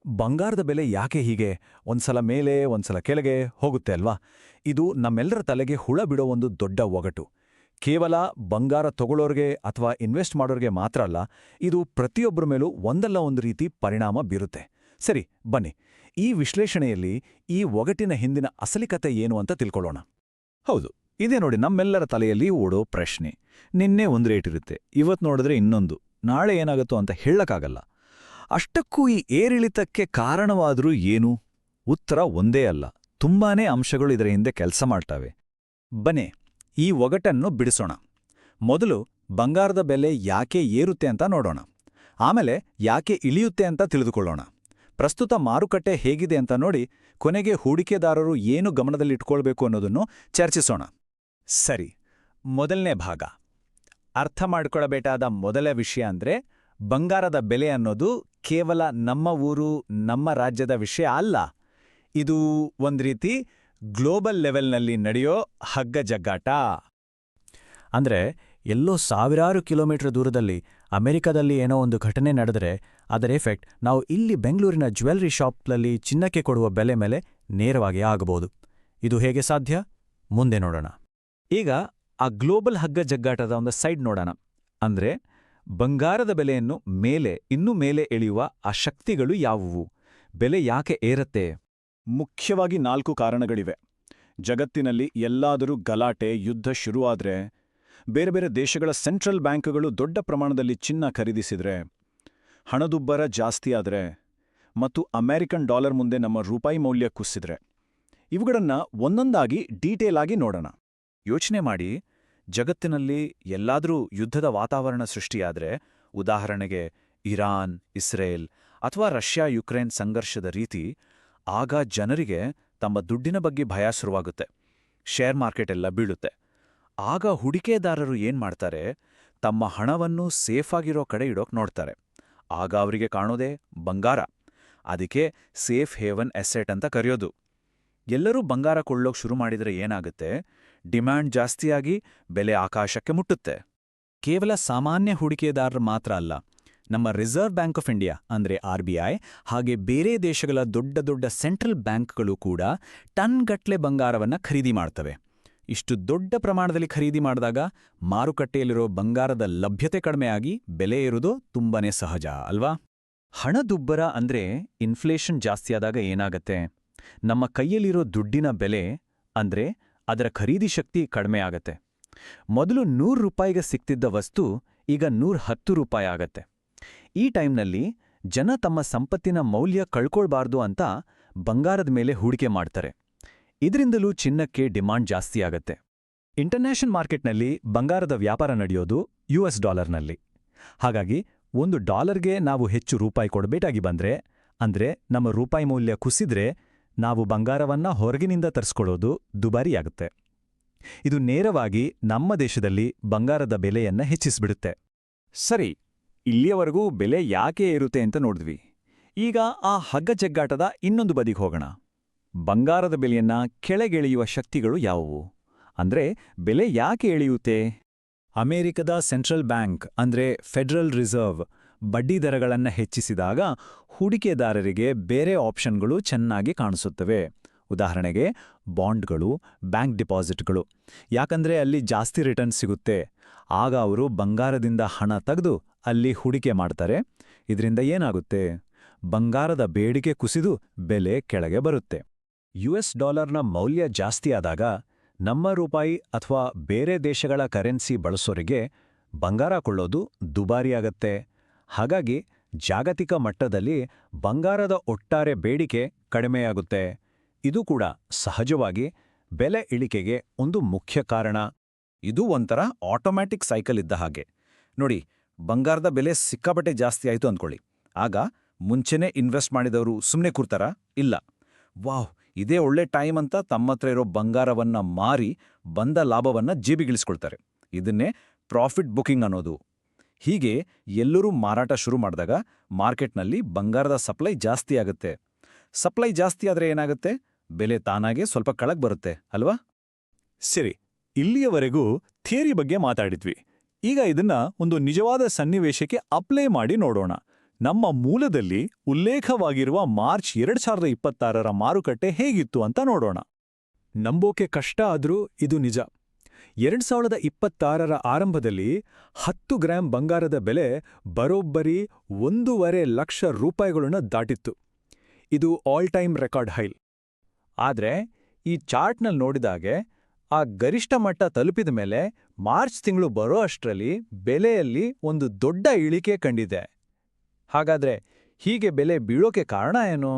ಬಂಗಾರದ ಬೆಲೆ ಯಾಕೆ ಹೀಗೆ ಒಂದ್ಸಲ ಮೇಲೆ ಒಂದ್ಸಲ ಕೆಳಗೆ ಹೋಗುತ್ತೆ ಅಲ್ವಾ? ಇದು ನಮ್ಮೆಲ್ಲರ ತಲೆಗೆ ಹುಳ ಬಿಡೋ ಒಂದು ದೊಡ್ಡ ಒಗಟು. ಕೇವಲ ಬಂಗಾರ ತಗೊಳ್ಳೋರ್ಗೆ ಅಥವಾ ಇನ್ವೆಸ್ಟ್ ಮಾಡೋರ್ಗೆ ಮಾತ್ರ ಅಲ್ಲ, ಇದು ಪ್ರತಿಯೊಬ್ಬರ ಮೇಲೂ ಒಂದಲ್ಲ ಒಂದು ರೀತಿ ಪರಿಣಾಮ ಬೀರುತ್ತೆ. ಸರಿ, ಬನ್ನಿ ಈ ವಿಶ್ಲೇಷಣೆಯಲ್ಲಿ ಈ ಒಗಟಿನ ಹಿಂದಿನ ಅಸಲಿ ಕತೆ ಏನು ಅಂತ ತಿಳ್ಕೊಳ್ಳೋಣ. ಹೌದು, ಇದೇ ನೋಡಿ ನಮ್ಮೆಲ್ಲರ ತಲೆಯಲ್ಲಿ ಓಡೋ ಪ್ರಶ್ನೆ. ನಿನ್ನೆ ಒಂದು ರೇಟ್ ಇರುತ್ತೆ, ಇವತ್ತು ನೋಡಿದ್ರೆ ಇನ್ನೊಂದು, ನಾಳೆ ಏನಾಗುತ್ತೋ ಅಂತ ಹೇಳಕ್ಕಾಗಲ್ಲ. ಅಷ್ಟಕ್ಕೂ ಈ ಏರಿಳಿತಕ್ಕೆ ಕಾರಣವಾದರೂ ಏನು? ಉತ್ತರ ಒಂದೇ ಅಲ್ಲ, ತುಂಬಾನೇ ಅಂಶಗಳು ಇದರ ಹಿಂದೆ ಕೆಲಸ ಮಾಡ್ತವೆ. ಬನ್ನಿ ಈ ಒಗಟನ್ನು ಬಿಡಿಸೋಣ. ಮೊದಲು ಬಂಗಾರದ ಬೆಲೆ ಯಾಕೆ ಏರುತ್ತೆ ಅಂತ ನೋಡೋಣ. ಆಮೇಲೆ ಯಾಕೆ ಇಳಿಯುತ್ತೆ ಅಂತ ತಿಳಿದುಕೊಳ್ಳೋಣ. ಪ್ರಸ್ತುತ ಮಾರುಕಟ್ಟೆ ಹೇಗಿದೆ ಅಂತ ನೋಡಿ ಕೊನೆಗೆ ಹೂಡಿಕೆದಾರರು ಏನು ಗಮನದಲ್ಲಿಟ್ಕೊಳ್ಬೇಕು ಅನ್ನೋದನ್ನು ಚರ್ಚಿಸೋಣ. ಸರಿ, ಮೊದಲನೇ ಭಾಗ. ಅರ್ಥ ಮಾಡ್ಕೊಳ್ಳಬೇಕಾದ ಮೊದಲ ವಿಷಯ ಅಂದ್ರೆ ಬಂಗಾರದ ಬೆಲೆ ಅನ್ನೋದು ಕೇವಲ ನಮ್ಮ ಊರು, ನಮ್ಮ ರಾಜ್ಯದ ವಿಷಯ ಅಲ್ಲ. ಇದು ಒಂದ್ ರೀತಿ ಗ್ಲೋಬಲ್ ಲೆವೆಲ್ನಲ್ಲಿ ನಡೆಯೋ ಹಗ್ಗ ಜಗ್ಗಾಟ. ಅಂದ್ರೆ ಎಲ್ಲೋ ಸಾವಿರಾರು ಕಿಲೋಮೀಟರ್ ದೂರದಲ್ಲಿ ಅಮೆರಿಕದಲ್ಲಿ ಏನೋ ಒಂದು ಘಟನೆ ನಡೆದರೆ ಅದರ ಎಫೆಕ್ಟ್ ನಾವು ಇಲ್ಲಿ ಬೆಂಗಳೂರಿನ ಜ್ಯುವೆಲ್ಲರಿ ಶಾಪ್ನಲ್ಲಿ ಚಿನ್ನಕ್ಕೆ ಕೊಡುವ ಬೆಲೆ ಮೇಲೆ ನೇರವಾಗಿ ಆಗಬಹುದು. ಇದು ಹೇಗೆ ಸಾಧ್ಯ? ಮುಂದೆ ನೋಡೋಣ. ಈಗ ಆ ಗ್ಲೋಬಲ್ ಹಗ್ಗ ಜಗ್ಗಾಟದ ಒಂದು ಸೈಡ್ ನೋಡೋಣ. ಅಂದ್ರೆ ಬಂಗಾರದ ಬೆಲೆಯನ್ನು ಇನ್ನೂ ಮೇಲೆ ಎಳೆಯುವ ಆ ಶಕ್ತಿಗಳು ಯಾವುವು? ಬೆಲೆ ಯಾಕೆ ಏರತ್ತೆ? ಮುಖ್ಯವಾಗಿ 4 ಕಾರಣಗಳಿವೆ. ಜಗತ್ತಿನಲ್ಲಿ ಎಲ್ಲಾದರೂ ಗಲಾಟೆ, ಯುದ್ಧ ಶುರುವಾದ್ರೆ, ಬೇರೆ ಬೇರೆ ದೇಶಗಳ ಸೆಂಟ್ರಲ್ ಬ್ಯಾಂಕ್ಗಳು ದೊಡ್ಡ ಪ್ರಮಾಣದಲ್ಲಿ ಚಿನ್ನ ಖರೀದಿಸಿದ್ರೆ, ಹಣದುಬ್ಬರ ಜಾಸ್ತಿಯಾದ್ರೆ, ಮತ್ತು ಅಮೆರಿಕನ್ ಡಾಲರ್ ಮುಂದೆ ನಮ್ಮ ರೂಪಾಯಿ ಮೌಲ್ಯ ಕುಸಿದ್ರೆ, ಇವುಗಳನ್ನ ಒಂದೊಂದಾಗಿ ಡೀಟೇಲ್ ಆಗಿ ನೋಡೋಣ. ಯೋಚನೆ ಮಾಡಿ, ಜಗತ್ತಿನಲ್ಲಿ ಎಲ್ಲಾದರೂ ಯುದ್ಧದ ವಾತಾವರಣ ಸೃಷ್ಟಿಯಾದ್ರೆ, ಉದಾಹರಣೆಗೆ ಇರಾನ್, ಇಸ್ರೇಲ್ ಅಥವಾ ರಷ್ಯಾ ಯುಕ್ರೇನ್ ಸಂಘರ್ಷದ ರೀತಿ, ಆಗ ಜನರಿಗೆ ತಮ್ಮ ದುಡ್ಡಿನ ಬಗ್ಗೆ ಭಯ ಶುರುವಾಗುತ್ತೆ. ಶೇರ್ ಮಾರ್ಕೆಟ್ ಎಲ್ಲ ಬೀಳುತ್ತೆ. ಆಗ ಹೂಡಿಕೆದಾರರು ಏನ್ಮಾಡ್ತಾರೆ? ತಮ್ಮ ಹಣವನ್ನು ಸೇಫಾಗಿರೋ ಕಡೆ ಇಡೋಕ್ ನೋಡ್ತಾರೆ. ಆಗ ಅವರಿಗೆ ಕಾಣೋದೇ ಬಂಗಾರ. ಅದಕ್ಕೆ ಸೇಫ್ ಹೇವನ್ ಎಸೆಟ್ ಅಂತ ಕರೆಯೋದು. ಎಲ್ಲರೂ ಬಂಗಾರ ಕೊಳ್ಳೋಕ್ ಶುರು ಮಾಡಿದರೆ ಏನಾಗುತ್ತೆ? ಡಿಮ್ಯಾಂಡ್ ಜಾಸ್ತಿಯಾಗಿ ಬೆಲೆ ಆಕಾಶಕ್ಕೆ ಮುಟ್ಟುತ್ತೆ. ಕೇವಲ ಸಾಮಾನ್ಯ ಹೂಡಿಕೆದಾರರು ಮಾತ್ರ ಅಲ್ಲ, ನಮ್ಮ ರಿಸರ್ವ್ ಬ್ಯಾಂಕ್ ಆಫ್ ಇಂಡಿಯಾ ಅಂದ್ರೆ RBI ಹಾಗೆ ಬೇರೆ ದೇಶಗಳ ದೊಡ್ಡ ದೊಡ್ಡ ಸೆಂಟ್ರಲ್ ಬ್ಯಾಂಕ್ಗಳು ಕೂಡ ಟನ್ಗಟ್ಲೆ ಬಂಗಾರವನ್ನ ಖರೀದಿ ಮಾಡ್ತವೆ. ಇಷ್ಟು ದೊಡ್ಡ ಪ್ರಮಾಣದಲ್ಲಿ ಖರೀದಿ ಮಾಡಿದಾಗ ಮಾರುಕಟ್ಟೆಯಲ್ಲಿರೋ ಬಂಗಾರದ ಲಭ್ಯತೆ ಕಡಿಮೆಯಾಗಿ ಬೆಲೆ ಏರುವುದು ತುಂಬಾನೇ ಸಹಜ ಅಲ್ವಾ? ಹಣದುಬ್ಬರ ಅಂದ್ರೆ ಇನ್ಫ್ಲೇಷನ್ ಜಾಸ್ತಿಯಾದಾಗ ಏನಾಗತ್ತೆ? ನಮ್ಮ ಕೈಯಲ್ಲಿರೋ ದುಡ್ಡಿನ ಬೆಲೆ ಅಂದ್ರೆ ಅದರ ಖರೀದಿ ಶಕ್ತಿ ಕಡಿಮೆ ಆಗತ್ತೆ. ಮೊದಲು 100 ರೂಪಾಯಿಗೆ ಸಿಗ್ತಿದ್ದ ವಸ್ತು ಈಗ 110 ರೂಪಾಯಿ ಆಗತ್ತೆ. ಈ ಟೈಮ್ನಲ್ಲಿ ಜನ ತಮ್ಮ ಸಂಪತ್ತಿನ ಮೌಲ್ಯ ಕಳ್ಕೊಳ್ಬಾರ್ದು ಅಂತ ಬಂಗಾರದ ಮೇಲೆ ಹೂಡಿಕೆ ಮಾಡ್ತಾರೆ. ಇದರಿಂದಲೂ ಚಿನ್ನಕ್ಕೆ ಡಿಮಾಂಡ್ ಜಾಸ್ತಿಯಾಗತ್ತೆ. ಇಂಟರ್ನ್ಯಾಷನಲ್ ಮಾರ್ಕೆಟ್ನಲ್ಲಿ ಬಂಗಾರದ ವ್ಯಾಪಾರ ನಡೆಯೋದು US ಡಾಲರ್ನಲ್ಲಿ. ಹಾಗಾಗಿ $1ಗೆ ನಾವು ಹೆಚ್ಚು ರೂಪಾಯಿ ಕೊಡಬೇಕಾಗಿ ಬಂದ್ರೆ, ಅಂದ್ರೆ ನಮ್ಮ ರೂಪಾಯಿ ಮೌಲ್ಯ ಕುಸಿದ್ರೆ, ನಾವು ಬಂಗಾರವನ್ನ ಹೊರಗಿನಿಂದ ತರಿಸ್ಕೊಳ್ಳೋದು ದುಬಾರಿಯಾಗುತ್ತೆ. ಇದು ನೇರವಾಗಿ ನಮ್ಮ ದೇಶದಲ್ಲಿ ಬಂಗಾರದ ಬೆಲೆಯನ್ನ ಹೆಚ್ಚಿಸ್ಬಿಡುತ್ತೆ. ಸರಿ, ಇಲ್ಲಿಯವರೆಗೂ ಬೆಲೆ ಯಾಕೆ ಏರುತ್ತೆ ಅಂತ ನೋಡಿದ್ವಿ. ಈಗ ಆ ಹಗ್ಗ ಜಗ್ಗಾಟದ ಇನ್ನೊಂದು ಬದಿಗೆ ಹೋಗೋಣ. ಬಂಗಾರದ ಬೆಲೆಯನ್ನ ಕೆಳಗೆಳೆಯುವ ಶಕ್ತಿಗಳು ಯಾವುವು? ಅಂದ್ರೆ ಬೆಲೆ ಯಾಕೆ ಇಳಿಯುತ್ತೆ? ಅಮೆರಿಕದ ಸೆಂಟ್ರಲ್ ಬ್ಯಾಂಕ್ ಅಂದ್ರೆ ಫೆಡರಲ್ ರಿಸರ್ವ್ ಬಡ್ಡಿದರಗಳನ್ನು ಹೆಚ್ಚಿಸಿದಾಗ ಹೂಡಿಕೆದಾರರಿಗೆ ಬೇರೆ ಆಪ್ಷನ್ಗಳು ಚೆನ್ನಾಗಿ ಕಾಣಿಸುತ್ತವೆ. ಉದಾಹರಣೆಗೆ ಬಾಂಡ್ಗಳು, ಬ್ಯಾಂಕ್ ಡಿಪಾಸಿಟ್ಗಳು. ಯಾಕಂದ್ರೆ ಅಲ್ಲಿ ಜಾಸ್ತಿ ರಿಟರ್ನ್ ಸಿಗುತ್ತೆ. ಆಗ ಅವರು ಬಂಗಾರದಿಂದ ಹಣ ತೆಗೆದು ಅಲ್ಲಿ ಹೂಡಿಕೆ ಮಾಡ್ತಾರೆ. ಇದರಿಂದ ಏನಾಗುತ್ತೆ? ಬಂಗಾರದ ಬೇಡಿಕೆ ಕುಸಿದು ಬೆಲೆ ಕೆಳಗೆ ಬರುತ್ತೆ. US ಡಾಲರ್ನ ಮೌಲ್ಯ ಜಾಸ್ತಿಯಾದಾಗ ನಮ್ಮ ರೂಪಾಯಿ ಅಥವಾ ಬೇರೆ ದೇಶಗಳ ಕರೆನ್ಸಿ ಬಳಸೋರಿಗೆ ಬಂಗಾರ ಕೊಳ್ಳೋದು ದುಬಾರಿಯಾಗತ್ತೆ. ಹಾಗಾಗಿ ಜಾಗತಿಕ ಮಟ್ಟದಲ್ಲಿ ಬಂಗಾರದ ಒಟ್ಟಾರೆ ಬೇಡಿಕೆ ಕಡಿಮೆಯಾಗುತ್ತೆ. ಇದು ಕೂಡ ಸಹಜವಾಗಿ ಬೆಲೆ ಇಳಿಕೆಗೆ ಒಂದು ಮುಖ್ಯ ಕಾರಣ. ಇದು ಒಂಥರ ಆಟೋಮ್ಯಾಟಿಕ್ ಸೈಕಲ್ ಇದ್ದ ಹಾಗೆ. ನೋಡಿ, ಬಂಗಾರದ ಬೆಲೆ ಸಿಕ್ಕಾಪಟ್ಟೆ ಜಾಸ್ತಿ ಆಯಿತು ಅಂದ್ಕೊಳ್ಳಿ. ಆಗ ಮುಂಚೆನೇ ಇನ್ವೆಸ್ಟ್ ಮಾಡಿದವರು ಸುಮ್ಮನೆ ಕೂರ್ತಾರಾ? ಇಲ್ಲ. ವಾವ್, ಇದೇ ಒಳ್ಳೆ ಟೈಮ್ ಅಂತ ತಮ್ಮತ್ರ ಇರೋ ಬಂಗಾರವನ್ನ ಮಾರಿ ಬಂದ ಲಾಭವನ್ನ ಜೇಬಿಗಿಳಿಸ್ಕೊಳ್ತಾರೆ. ಇದನ್ನೇ ಪ್ರಾಫಿಟ್ ಬುಕಿಂಗ್ ಅನ್ನೋದು. ಹೀಗೆ ಎಲ್ಲರೂ ಮಾರಾಟ ಶುರು ಮಾಡಿದಾಗ ಮಾರ್ಕೆಟ್ನಲ್ಲಿ ಬಂಗಾರದ ಸಪ್ಲೈ ಜಾಸ್ತಿ ಆಗುತ್ತೆ. ಸಪ್ಲೈ ಜಾಸ್ತಿ ಆದ್ರೆ ಏನಾಗುತ್ತೆ? ಬೆಲೆ ತಾನಾಗೆ ಸ್ವಲ್ಪ ಕೆಳಗೆ ಬರುತ್ತೆ ಅಲ್ವಾ? ಸರಿ, ಇಲ್ಲಿಯವರೆಗೂ ಥಿಯರಿ ಬಗ್ಗೆ ಮಾತಾಡಿದ್ವಿ. ಈಗ ಇದನ್ನ ಒಂದು ನಿಜವಾದ ಸನ್ನಿವೇಶಕ್ಕೆ ಅಪ್ಲೈ ಮಾಡಿ ನೋಡೋಣ. ನಮ್ಮ ಮೂಲದಲ್ಲಿ ಉಲ್ಲೇಖವಾಗಿರುವ ಮಾರ್ಚ್ 2026ರ ಮಾರುಕಟ್ಟೆ ಹೇಗಿತ್ತು ಅಂತ ನೋಡೋಣ. ನಂಬೋಕೆ ಕಷ್ಟ ಆದ್ರೂ ಇದು ನಿಜ. 2026ರ ಆರಂಭದಲ್ಲಿ 10 ಗ್ರಾಂ ಬಂಗಾರದ ಬೆಲೆ ಬರೋಬ್ಬರಿ 1.5 ಲಕ್ಷ ರೂಪಾಯಿಗಳನ್ನು ದಾಟಿತ್ತು. ಇದು ಆಲ್ ಟೈಮ್ ರೆಕಾರ್ಡ್ ಹೈ. ಆದ್ರೆ ಈ ಚಾರ್ಟ್ನಲ್ಲಿ ನೋಡಿದಾಗೆ ಆ ಗರಿಷ್ಠ ಮಟ್ಟ ತಲುಪಿದ ಮೇಲೆ ಮಾರ್ಚ್ ತಿಂಗಳು ಬರೋ ಅಷ್ಟರಲ್ಲಿ ಬೆಲೆಯಲ್ಲಿ ಒಂದು ದೊಡ್ಡ ಇಳಿಕೆ ಕಂಡಿದೆ. ಹಾಗಾದ್ರೆ ಹೀಗೆ ಬೆಲೆ ಬೀಳೋಕೆ ಕಾರಣ ಏನು?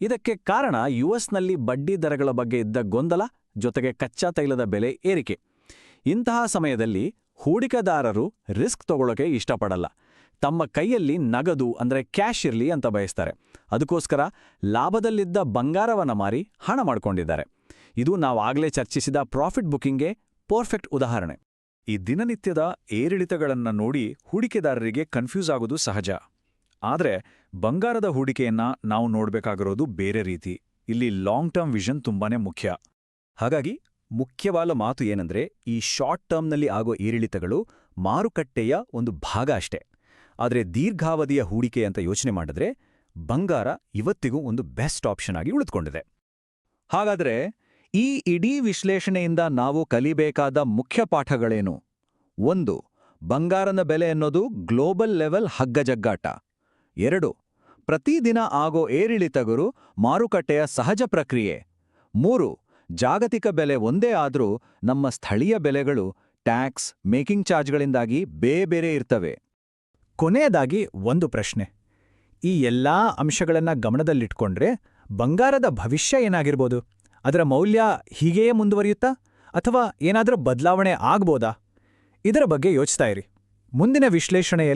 ಇದಕ್ಕೆ ಕಾರಣ ಯುಎಸ್ನಲ್ಲಿ ಬಡ್ಡಿ ದರಗಳ ಬಗ್ಗೆ ಇದ್ದ ಗೊಂದಲ, ಜೊತೆಗೆ ಕಚ್ಚಾ ತೈಲದ ಬೆಲೆ ಏರಿಕೆ. ಇಂತಹ ಸಮಯದಲ್ಲಿ ಹೂಡಿಕೆದಾರರು ರಿಸ್ಕ್ ತಗೊಳ್ಳೋಕೆ ಇಷ್ಟಪಡಲ್ಲ. ತಮ್ಮ ಕೈಯಲ್ಲಿ ನಗದು ಅಂದ್ರೆ ಕ್ಯಾಶ್ ಇರ್ಲಿ ಅಂತ ಬಯಸ್ತಾರೆ. ಅದಕ್ಕೋಸ್ಕರ ಲಾಭದಲ್ಲಿದ್ದ ಬಂಗಾರವನ್ನ ಮಾರಿ ಹಣ ಮಾಡ್ಕೊಂಡಿದ್ದಾರೆ. ಇದು ನಾವಾಗಲೇ ಚರ್ಚಿಸಿದ ಪ್ರಾಫಿಟ್ ಬುಕ್ಕಿಂಗ್ಗೆ ಪರ್ಫೆಕ್ಟ್ ಉದಾಹರಣೆ. ಈ ದಿನನಿತ್ಯದ ಏರಿಳಿತಗಳನ್ನ ನೋಡಿ ಹೂಡಿಕೆದಾರರಿಗೆ ಕನ್ಫ್ಯೂಸ್ ಆಗೋದು ಸಹಜ. ಆದ್ರೆ ಬಂಗಾರದ ಹೂಡಿಕೆಯನ್ನ ನಾವು ನೋಡ್ಬೇಕಾಗಿರೋದು ಬೇರೆ ರೀತಿ. ಇಲ್ಲಿ ಲಾಂಗ್ ಟರ್ಮ್ ವಿಷನ್ ತುಂಬಾನೇ ಮುಖ್ಯ. ಹಾಗಾಗಿ ಮುಖ್ಯವಾದ ಮಾತು ಏನಂದ್ರೆ, ಈ ಶಾರ್ಟ್ ಟರ್ಮ್ನಲ್ಲಿ ಆಗೋ ಏರಿಳಿತಗಳು ಮಾರುಕಟ್ಟೆಯ ಒಂದು ಭಾಗ ಅಷ್ಟೇ. ಆದರೆ ದೀರ್ಘಾವಧಿಯ ಹೂಡಿಕೆ ಅಂತ ಯೋಚನೆ ಮಾಡಿದ್ರೆ ಬಂಗಾರ ಇವತ್ತಿಗೂ ಒಂದು ಬೆಸ್ಟ್ ಆಪ್ಷನ್ ಆಗಿ ಉಳಿದುಕೊಂಡಿದೆ. ಹಾಗಾದ್ರೆ ಈ ಇಡೀ ವಿಶ್ಲೇಷಣೆಯಿಂದ ನಾವು ಕಲಿಬೇಕಾದ ಮುಖ್ಯ ಪಾಠಗಳೇನು? 1. ಬಂಗಾರನ ಬೆಲೆ ಅನ್ನೋದು ಗ್ಲೋಬಲ್ ಲೆವೆಲ್ ಹಗ್ಗಜಗ್ಗಾಟ. 2. ಪ್ರತಿದಿನ ಆಗೋ ಏರಿಳಿತಗಳು ಮಾರುಕಟ್ಟೆಯ ಸಹಜ ಪ್ರಕ್ರಿಯೆ. 3. ಜಾಗತಿಕ ಬೆಲೆ ಒಂದೇ ಆದರೂ ನಮ್ಮ ಸ್ಥಳೀಯ ಬೆಲೆಗಳು ಟ್ಯಾಕ್ಸ್, ಮೇಕಿಂಗ್ ಚಾರ್ಜ್ಗಳಿಂದಾಗಿ ಬೇರೆ ಇರ್ತವೆ. ಕೊನೆಯದಾಗಿ ಒಂದು ಪ್ರಶ್ನೆ. ಈ ಎಲ್ಲಾ ಅಂಶಗಳನ್ನ ಗಮನದಲ್ಲಿಟ್ಕೊಂಡ್ರೆ ಬಂಗಾರದ ಭವಿಷ್ಯ ಏನಾಗಿರ್ಬೋದು? ಅದರ ಮೌಲ್ಯ ಹೀಗೆಯೇ ಮುಂದುವರಿಯುತ್ತಾ ಅಥವಾ ಏನಾದರೂ ಬದಲಾವಣೆ ಆಗ್ಬೋದಾ? ಇದರ ಬಗ್ಗೆ ಯೋಚಿಸ್ತಾ ಇರಿ. ಮುಂದಿನ ವಿಶ್ಲೇಷಣೆಯಲ್ಲಿ